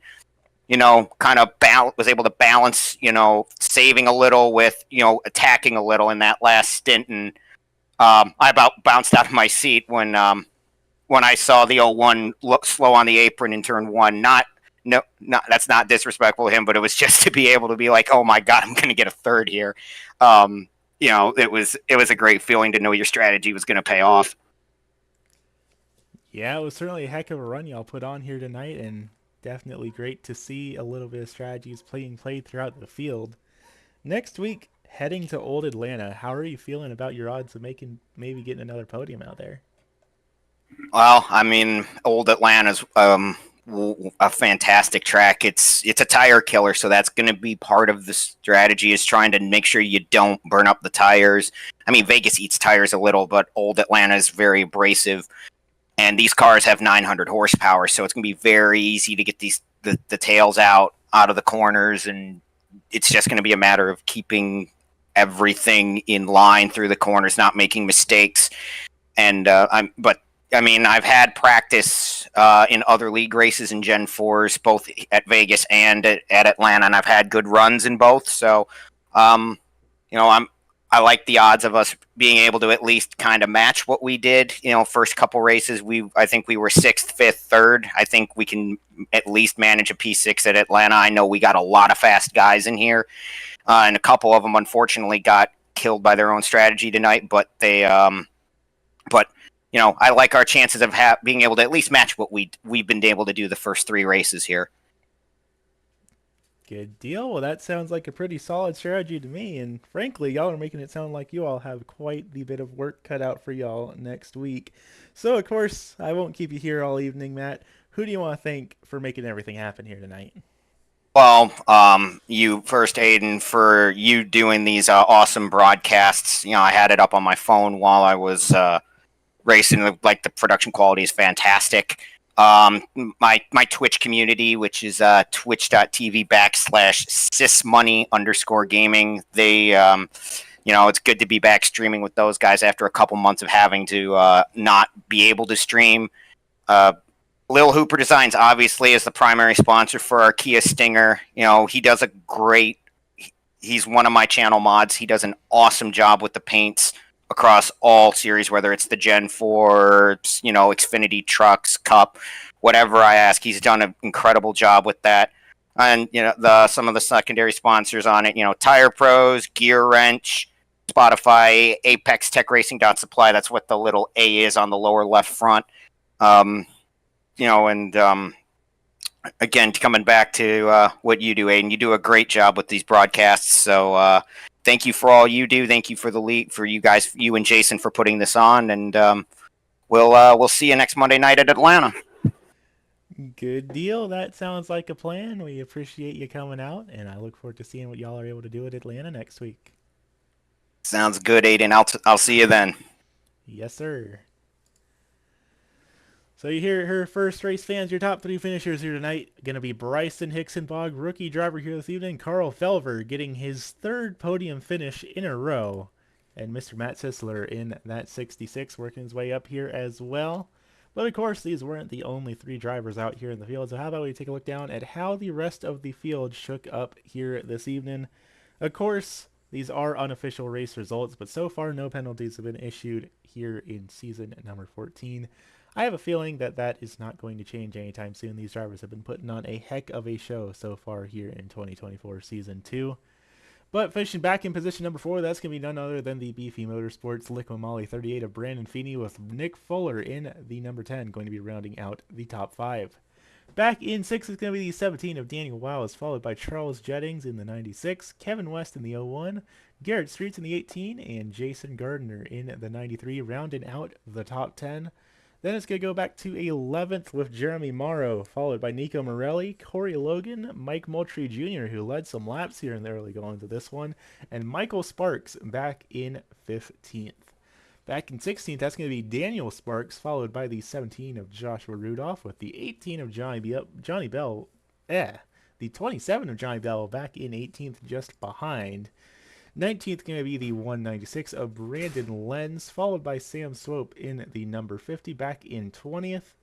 Speaker 4: kind of was able to balance, saving a little with, attacking a little in that last stint. And I about bounced out of my seat when I saw the 01 look slow on the apron in turn one. No, that's not disrespectful to him, but it was just to be able to be like, oh my God, I'm going to get a third here. It was a great feeling to know your strategy was going to pay off.
Speaker 1: Yeah, it was certainly a heck of a run y'all put on here tonight, and definitely great to see a little bit of strategies being played throughout the field. Next week, heading to Old Atlanta, how are you feeling about your odds of maybe getting another podium out there?
Speaker 4: Well, I mean, Old Atlanta's a fantastic track. It's a tire killer, so that's going to be part of the strategy, is trying to make sure you don't burn up the tires. I mean, Vegas eats tires a little, but Old Atlanta is very abrasive. And these cars have 900 horsepower, so it's going to be very easy to get the tails out of the corners, and it's just going to be a matter of keeping everything in line through the corners, not making mistakes. And I've had practice in other league races in Gen 4s, both at Vegas and at Atlanta, and I've had good runs in both. So, I like the odds of us being able to at least kind of match what we did. First couple races, I think we were 6th, 5th, 3rd. I think we can at least manage a P6 at Atlanta. I know we got a lot of fast guys in here, and a couple of them unfortunately got killed by their own strategy tonight. But I like our chances of being able to at least match what we've been able to do the first 3 races here.
Speaker 1: Good deal. Well, that sounds like a pretty solid strategy to me, and frankly, y'all are making it sound like you all have quite the bit of work cut out for y'all next week. So, of course, I won't keep you here all evening, Matt. Who do you want to thank for making everything happen here tonight?
Speaker 4: Well, you first, Aiden, for you doing these awesome broadcasts. I had it up on my phone while I was racing. Like, the production quality is fantastic. My Twitch community, which is twitch.tv/sysmoney_gaming. They, it's good to be back streaming with those guys after a couple months of having to not be able to stream. Lil Hooper Designs obviously is the primary sponsor for our Kia Stinger. He does he's one of my channel mods. He does an awesome job with the paints across all series, whether it's the Gen 4, Xfinity trucks, Cup, whatever I ask. He's done an incredible job with that. And, some of the secondary sponsors on it, Tire Pros, Gear Wrench, Spotify, Apex Tech Racing Supply. That's what the little A is on the lower left front. Again, coming back to what you do, Aiden, you do a great job with these broadcasts. So, thank you for all you do. Thank you for the lead, for you guys, you and Jason, for putting this on. And we'll see you next Monday night at Atlanta.
Speaker 1: Good deal. That sounds like a plan. We appreciate you coming out, and I look forward to seeing what y'all are able to do at Atlanta next week.
Speaker 4: Sounds good, Aiden. I'll see you then.
Speaker 1: Yes, sir. So you hear her first race fans, your top 3 finishers here tonight. Going to be Bryson Hickson-Bogg, rookie driver here this evening. Carl Felver getting his 3rd podium finish in a row. And Mr. Matt Sisler in that 66, working his way up here as well. But of course, these weren't the only 3 drivers out here in the field. So how about we take a look down at how the rest of the field shook up here this evening. Of course, these are unofficial race results, but so far no penalties have been issued here in season number 14. I have a feeling that that is not going to change anytime soon. These drivers have been putting on a heck of a show so far here in 2024 Season 2. But finishing back in position number 4, that's going to be none other than the Beefy Motorsports Liqui Moly 38 of Brandon Feeney, with Nick Fuller in the number 10 going to be rounding out the top 5. Back in 6 is going to be the 17 of Daniel Wiles, followed by Charles Jettings in the 96, Kevin West in the 01, Garrett Streets in the 18, and Jason Gardner in the 93, rounding out the top 10. Then it's going to go back to 11th with Jeremy Morrow, followed by Nico Morelli, Corey Logan, Mike Moultrie Jr., who led some laps here in the early going to this one, and Michael Sparks back in 15th. Back in 16th, that's going to be Daniel Sparks, followed by the 17 of Joshua Rudolph, with the 18 of Johnny Bell, the 27 of Johnny Bell back in 18th, just behind. 19th going to be the 196 of Brandon Lenz, followed by Sam Swope in the number 50 back in 20th.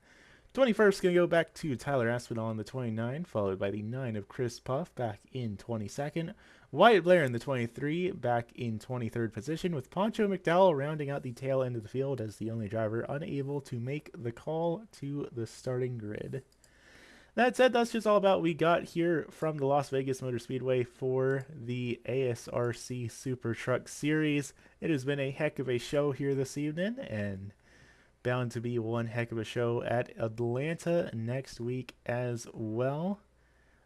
Speaker 1: 21st going to go back to Tyler Aspinall in the 29, followed by the 9 of Chris Puff back in 22nd. Wyatt Blair in the 23 back in 23rd position, with Poncho McDowell rounding out the tail end of the field as the only driver unable to make the call to the starting grid. That said, that's just all about what we got here from the Las Vegas Motor Speedway for the ASRC Super Truck Series. It has been a heck of a show here this evening, and bound to be one heck of a show at Atlanta next week as well.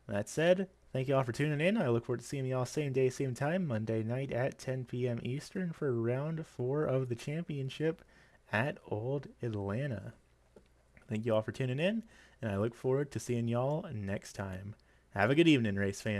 Speaker 1: That said, thank you all for tuning in. I look forward to seeing you all same day, same time, Monday night at 10 p.m. Eastern for round 4 of the championship at Old Atlanta. Thank you all for tuning in, and I look forward to seeing y'all next time. Have a good evening, race fans.